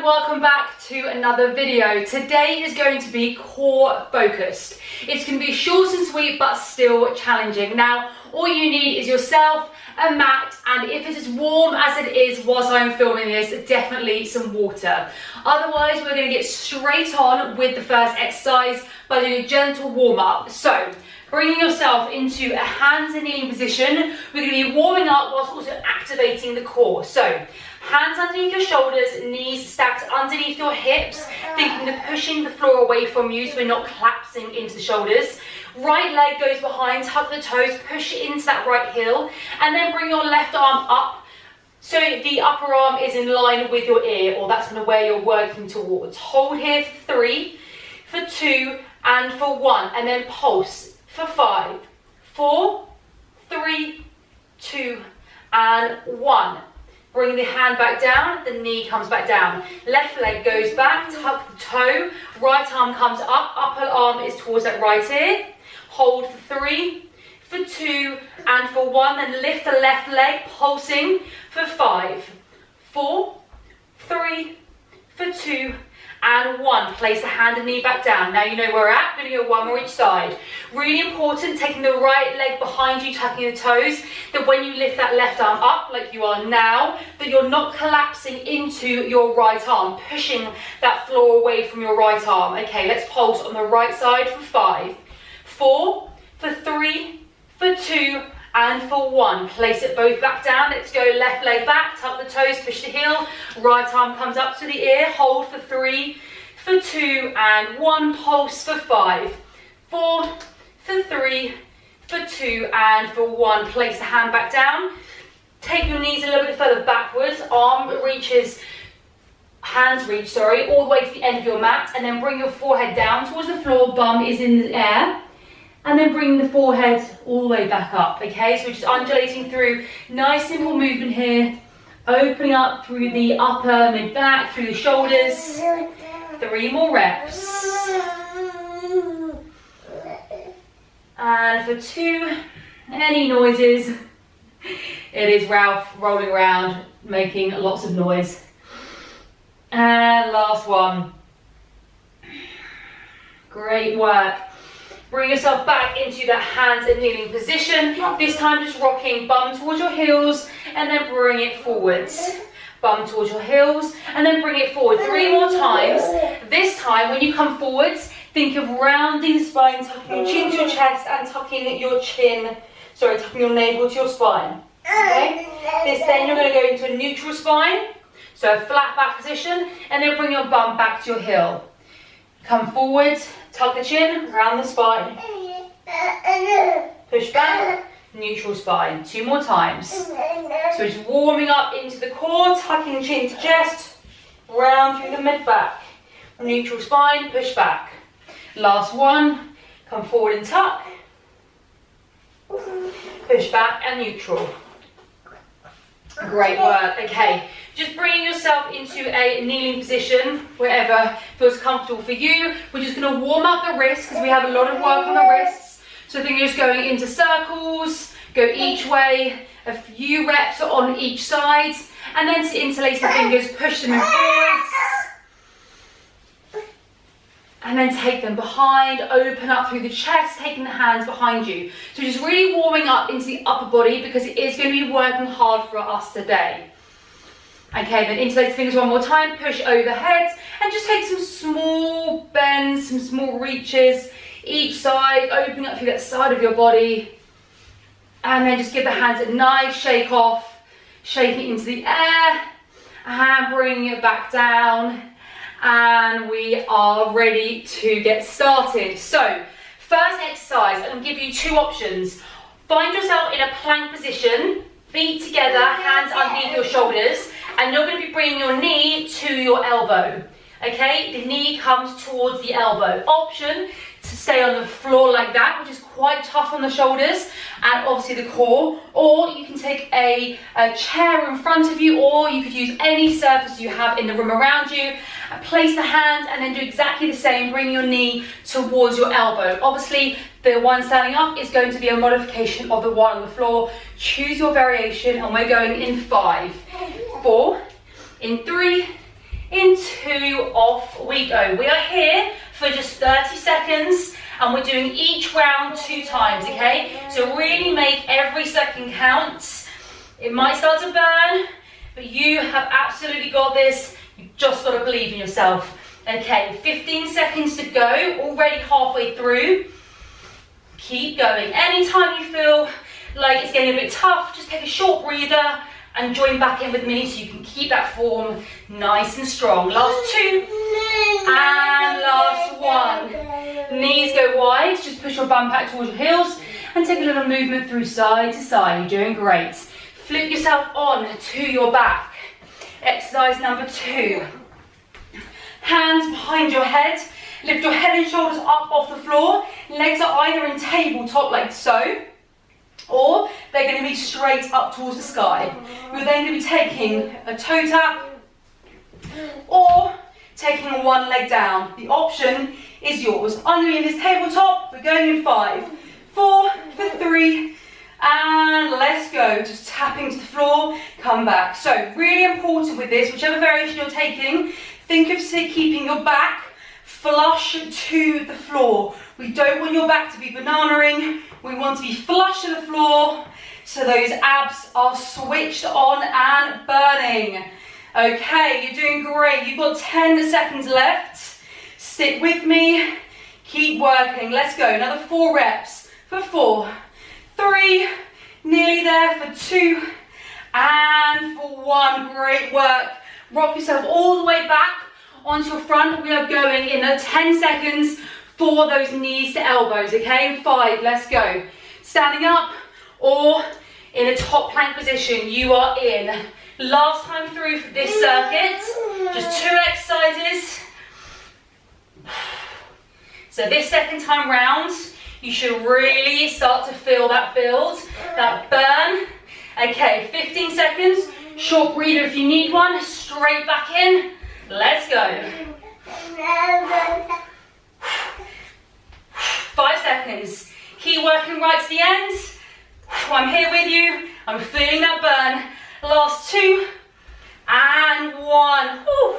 welcome back to another video. Today is going to be core focused. It's going to be short and sweet but still challenging. Now all you need is yourself, a mat, and if it's as warm as it is whilst I'm filming this, definitely some water. Otherwise we're going to get straight on with the first exercise by doing a gentle warm up. So bringing yourself into a hands and kneeling position, we're going to be warming up whilst also activating the core. So hands underneath your shoulders, knees stacked underneath your hips, thinking of pushing the floor away from you so we're not collapsing into the shoulders. Right leg goes behind, tuck the toes, push into that right heel, and then bring your left arm up so the upper arm is in line with your ear, or that's kind of where you're working towards. Hold here for 3, for 2, and for 1, and then pulse for 5, 4, 3, 2, and 1. Bring the hand back down, the knee comes back down. Left leg goes back, tuck the toe, right arm comes up, upper arm is towards that right ear. Hold for 3, for 2, and for 1, then lift the left leg, pulsing for 5, 4, 3, for 2, and 1. Place the hand and knee back down. Now you know where we're at. We're going to go 1 more each side. Really important, taking the right leg behind you, tucking the toes, that when you lift that left arm up like you are now, that you're not collapsing into your right arm, pushing that floor away from your right arm. Okay, let's pulse on the right side for 5, 4, for 3, for 2, and for 1. Place it both back down. Let's go left leg back, tuck the toes, push the heel. Right arm comes up to the ear. Hold for 3, for 2, and 1. Pulse for 5, 4, for 3, for 2, and for 1. Place the hand back down. Take your knees a little bit further backwards. Hands reach, all the way to the end of your mat. And then bring your forehead down towards the floor. Bum is in the air. And then bring the forehead all the way back up, okay? So we're just undulating through. Nice simple movement here. Opening up through the upper, mid-back, through the shoulders. 3 more reps. And for 2, any noises, it is Ralph rolling around, making lots of noise. And last one. Great work. Bring yourself back into that hands and kneeling position. This time just rocking bum towards your heels and then bring it forwards. Bum towards your heels and then bring it forward. 3 more times. This time when you come forwards, think of rounding the spine, tucking your chin to your chest and tucking your navel to your spine. Okay? Then you're going to go into a neutral spine. So a flat back position, and then bring your bum back to your heel. Come forwards, tuck the chin, round the spine. Push back, neutral spine. 2 more times. So just warming up into the core, tucking chin to chest, round through the mid-back. Neutral spine, push back. Last one, come forward and tuck. Push back and neutral. Great work. Okay, just bringing yourself into a kneeling position, wherever feels comfortable for you. We're just going to warm up the wrists because we have a lot of work on the wrists. So I think you're just going into circles, go each way, a few reps on each side, and then to interlace the fingers, push them in forwards. And then take them behind, open up through the chest, taking the hands behind you. So just really warming up into the upper body because it is going to be working hard for us today. Okay, then interlace the fingers 1 more time, push overhead, and just take some small bends, some small reaches each side, opening up through that side of your body. And then just give the hands a nice shake off, shake it into the air, and bring it back down. And we are ready to get started. So, first exercise, I'm going to give you 2 options. Find yourself in a plank position, feet together, hands underneath your shoulders, and you're going to be bringing your knee to your elbow. Okay, the knee comes towards the elbow. Option to stay on the floor like that, which is quite tough on the shoulders and obviously the core, or you can take a chair in front of you, or you could use any surface you have in the room around you. Place the hands and then do exactly the same, bring your knee towards your elbow. Obviously the one standing up is going to be a modification of the one on the floor. Choose your variation, and we're going in 5, 4, in 3, in 2, 2, off we go. We are here for just 30 seconds and we're doing each round 2 times, okay? So really make every second count. It might start to burn, but you have absolutely got this. You've just got to believe in yourself. Okay, 15 seconds to go, already halfway through. Keep going. Anytime you feel like it's getting a bit tough, just take a short breather and join back in with me so you can keep that form nice and strong. Last 2 and last 1. Knees go wide, just push your bum back towards your heels and take a little movement through side to side. You're doing great. Flip yourself on to your back. Exercise number 2. Hands behind your head. Lift your head and shoulders up off the floor. Legs are either in tabletop like so, or they're going to be straight up towards the sky. You're then going to be taking a toe tap or taking one leg down. The option is yours. I'm going to be in this tabletop. We're going in 5, 4, for 3, and let's go. Just tapping to the floor, come back. So really important with this, whichever variation you're taking, think of keeping your back flush to the floor. We don't want your back to be banana-ing. We want to be flush to the floor so those abs are switched on and burning. Okay, you're doing great. You've got 10 seconds left. Stick with me. Keep working. Let's go. Another 4 reps for 4, 3, nearly there for 2, and for 1. Great work. Rock yourself all the way back onto your front. We are going in 10 seconds for those knees to elbows, okay? 5, let's go. Standing up or in a top plank position, you are in. Last time through for this circuit, just 2 exercises. So this second time round, you should really start to feel that build, that burn. Okay, 15 seconds, short breather if you need one, straight back in. Let's go. 5 seconds. Keep working right to the end. I'm here with you. I'm feeling that burn. Last 2 and 1. Whew.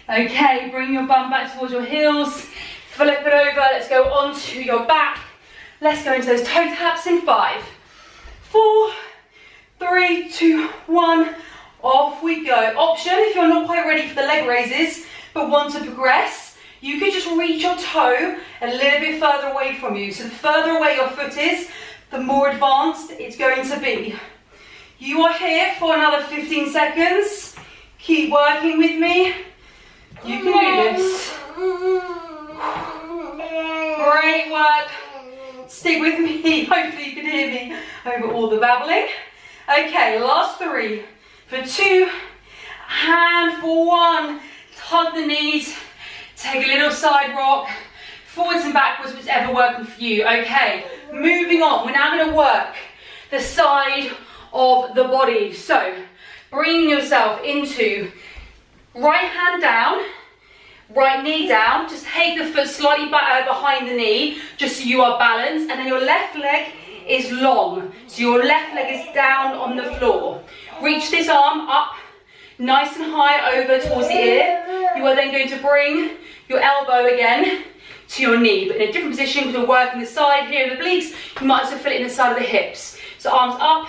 Okay, bring your bum back towards your heels. Flip it over. Let's go onto your back. Let's go into those toe taps in 5, 4, 3, 2, 1. Off we go. Option, if you're not quite ready for the leg raises but want to progress, you could just reach your toe a little bit further away from you. So the further away your foot is, the more advanced it's going to be. You are here for another 15 seconds. Keep working with me. You can do this. Great work. Stick with me. Hopefully you can hear me over all the babbling. Okay, last 3. For 2 and for 1. Hug the knees, take a little side rock, forwards and backwards, whichever working for you. Okay, moving on. We're now going to work the side of the body. So, bringing yourself into right hand down, right knee down. Just take the foot slightly behind the knee, just so you are balanced. And then your left leg is long. So your left leg is down on the floor. Reach this arm up nice and high over towards the ear. You are then going to bring your elbow again to your knee, but in a different position because we're working the side here of the obliques. You might also feel it in the side of the hips. So arms up,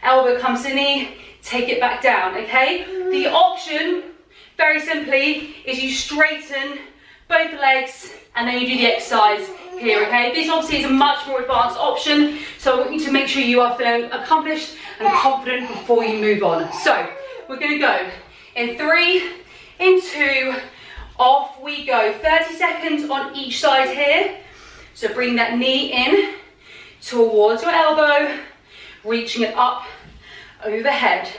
elbow comes to the knee, take it back down, okay? The option, very simply, is you straighten both legs and then you do the exercise here, okay? This obviously is a much more advanced option, so I want you to make sure you are feeling accomplished and confident before you move on. So, we're gonna go in 3, in 2, off we go. 30 seconds on each side here. So bring that knee in towards your elbow, reaching it up overhead.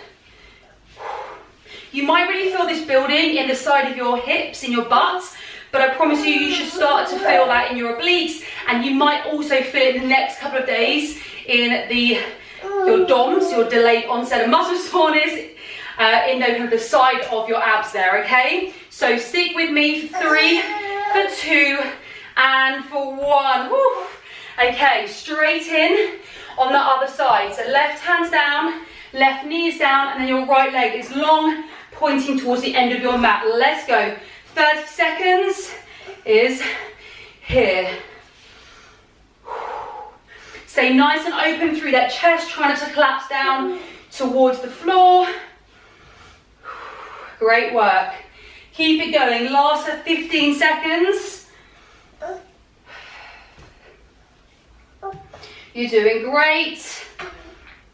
You might really feel this building in the side of your hips, in your butt, but I promise you, you should start to feel that in your obliques, and you might also feel it in the next couple of days in your DOMS, your delayed onset of muscle soreness, in the side of your abs there, okay? So stick with me for 3, for 2, and for 1. Woo. Okay, straight in on the other side. So left hand's down, left knee is down, and then your right leg is long, pointing towards the end of your mat. Let's go. 30 seconds is here. Stay nice and open through that chest, try not to collapse down towards the floor. Great work. Keep it going. Last 15 seconds. You're doing great.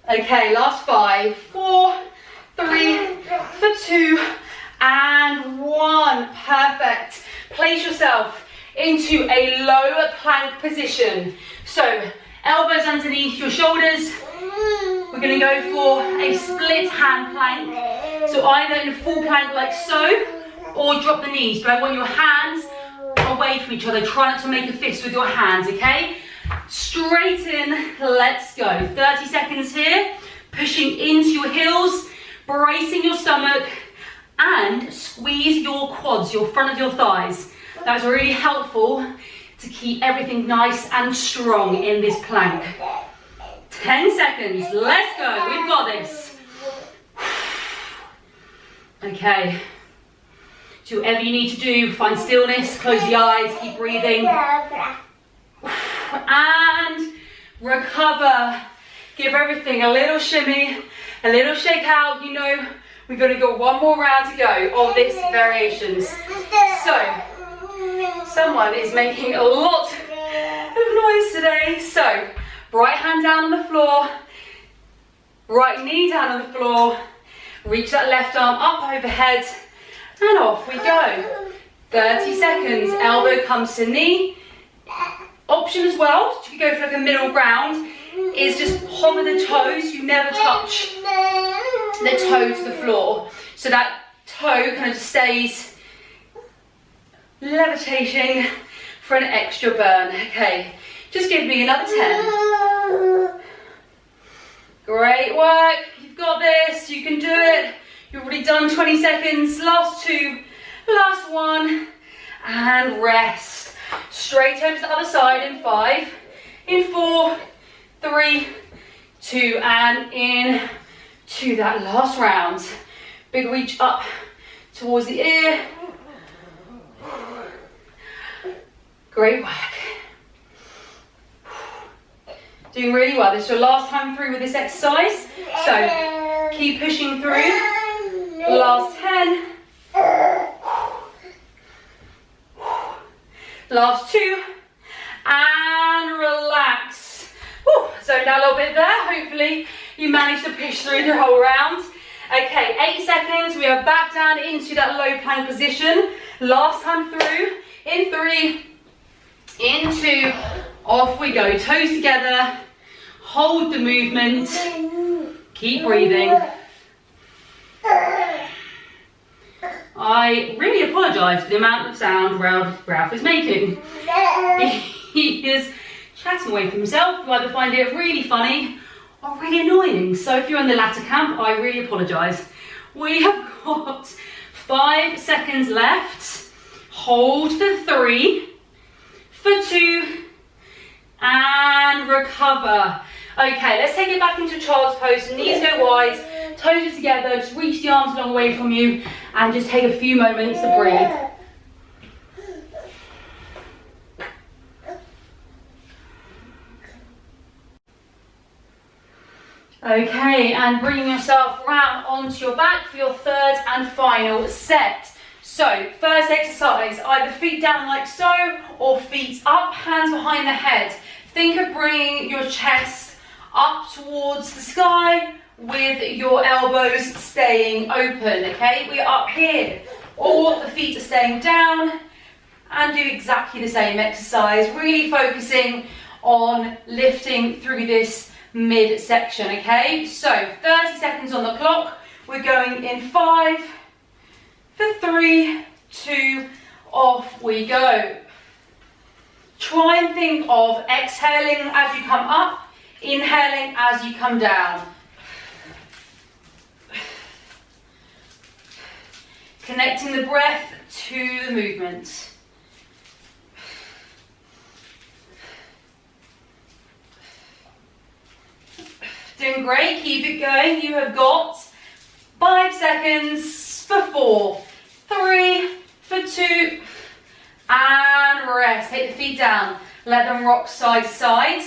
Okay, last 5, 4, 3, 2, and 1. Perfect. Place yourself into a low plank position. So, elbows underneath your shoulders. We're going to go for a split hand plank. So either in a full plank like so, or drop the knees. But I want your hands away from each other. Try not to make a fist with your hands, okay? Straighten, let's go. 30 seconds here. Pushing into your heels, bracing your stomach, and squeeze your quads, your front of your thighs. That's really helpful to keep everything nice and strong in this plank. 10 seconds, let's go, we've got this. Okay, do whatever you need to do, find stillness, close the eyes, keep breathing. And recover. Give everything a little shimmy, a little shake out. You know, we've got to go one more round to go of this variations. So, someone is making a lot of noise today. So, right hand down on the floor, right knee down on the floor, reach that left arm up overhead, and off we go. 30 seconds, elbow comes to knee. Option as well, you could go for like a middle ground, is just hover the toes, you never touch the toe to the floor. So that toe kind of stays levitating for an extra burn. Okay, just give me another 10. Great work, you've got this, you can do it. You've already done 20 seconds, last 2, last 1, and rest. Straight over to the other side in 5, in 4, 3, 2, and in to that last round. Big reach up towards the ear. Great work. Doing really well. This is your last time through with this exercise. So keep pushing through. Last 10. Last 2. And relax. Woo, zoned out a little bit there. Hopefully you managed to push through the whole round. Okay, 8 seconds. We are back down into that low plank position. Last time through. In 3, in 2, off we go. Toes together. Hold the movement. Keep breathing. I really apologise for the amount of sound Ralph is making. He is chatting away from himself. You either find it really funny or really annoying. So if you're in the latter camp, I really apologise. We have got 5 seconds left. Hold for 3, for 2, and recover. Okay, let's take it back into child's pose. Knees go wide, toes are together. Just reach the arms a long way from you and just take a few moments to breathe. Okay, and bringing yourself round onto your back for your third and final set. So, first exercise, either feet down like so, or feet up, hands behind the head. Think of bringing your chest up towards the sky with your elbows staying open, okay? We're up here, or the feet are staying down, and do exactly the same exercise, really focusing on lifting through this midsection, okay? So 30 seconds on the clock. We're going in 5, for 3, 2, off we go. Try and think of exhaling as you come up, inhaling as you come down. Connecting the breath to the movement. Doing great, keep it going. You have got 5 seconds for 4, 3, for 2, feet down. Let them rock side to side.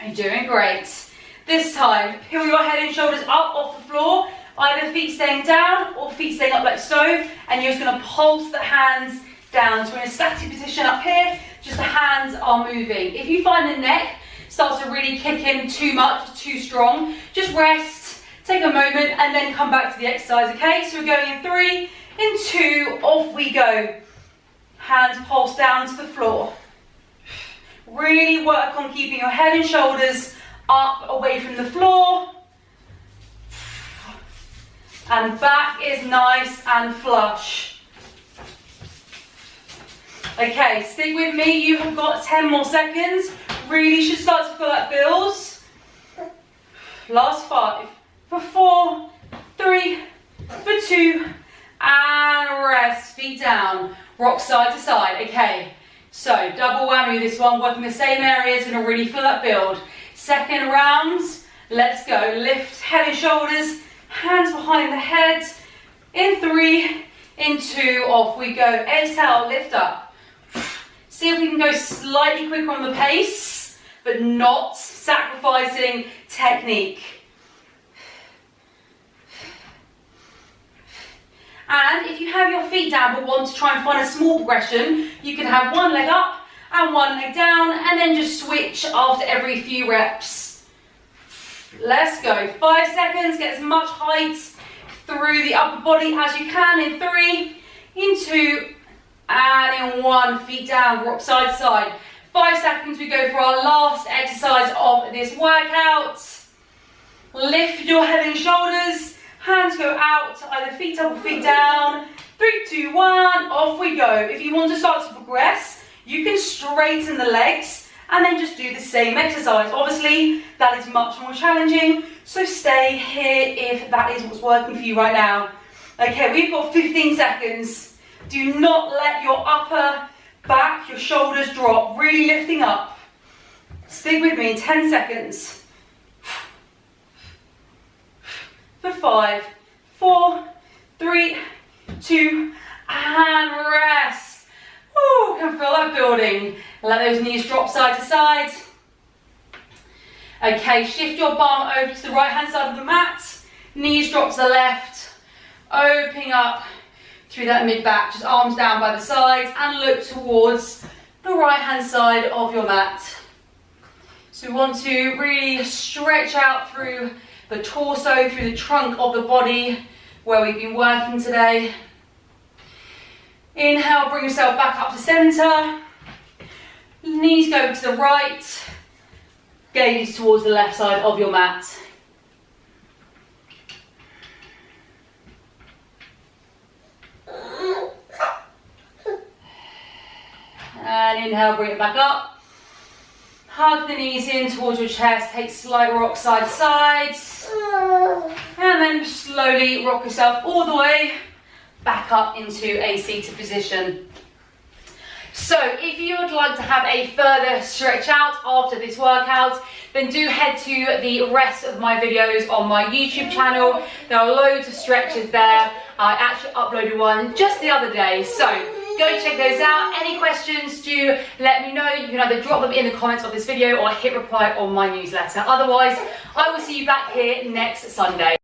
You're doing great. This time, peel your head and shoulders up off the floor, either feet staying down or feet staying up like so, and you're just going to pulse the hands down. So we're in a static position up here, just the hands are moving. If you find the neck starts to really kick in too much, too strong, just rest, take a moment, and then come back to the exercise, okay? So we're going in 3, in 2, off we go. Hands pulse down to the floor. Really work on keeping your head and shoulders up away from the floor. And back is nice and flush. Okay, stick with me. You have got 10 more seconds. Really should start to feel that builds. Last 5, for 4, 3, for 2, and rest. Feet down. Rock side to side. Okay, so double whammy with this one. Working the same areas. Going to really feel that build. Second round. Let's go. Lift head and shoulders. Hands behind the head. In 3, in 2, off we go. Exhale, lift up. See if we can go slightly quicker on the pace, but not sacrificing technique. And if you have your feet down but want to try and find a small progression, you can have one leg up and one leg down, and then just switch after every few reps. Let's go. 5 seconds, get as much height through the upper body as you can. In 3, in 2, and in 1. Feet down, rock side to side. 5 seconds, we go for our last exercise of this workout. Lift your head and shoulders. Hands go out, either feet up or feet down. 3, 2, 1, off we go. If you want to start to progress, you can straighten the legs and then just do the same exercise. Obviously, that is much more challenging, so stay here if that is what's working for you right now. Okay, we've got 15 seconds. Do not let your upper back, your shoulders drop, really lifting up. Stick with me in 10 seconds. For 5, 4, 3, 2, and rest. Woo, can feel that building. Let those knees drop side to side. Okay, shift your bum over to the right hand side of the mat. Knees drop to the left. Opening up through that mid back, just arms down by the sides, and look towards the right hand side of your mat. So we want to really stretch out through the torso, through the trunk of the body where we've been working today. Inhale, bring yourself back up to center. Knees go to the right, gaze towards the left side of your mat. And inhale, bring it back up. Hug the knees in towards your chest, take slight rock side to side. And then slowly rock yourself all the way back up into a seated position. So if you would like to have a further stretch out after this workout, then do head to the rest of my videos on my YouTube channel. There are loads of stretches there. I actually uploaded one just the other day, so go check those out. Any questions, do let me know. You can either drop them in the comments of this video or hit reply on my newsletter. Otherwise, I will see you back here next Sunday.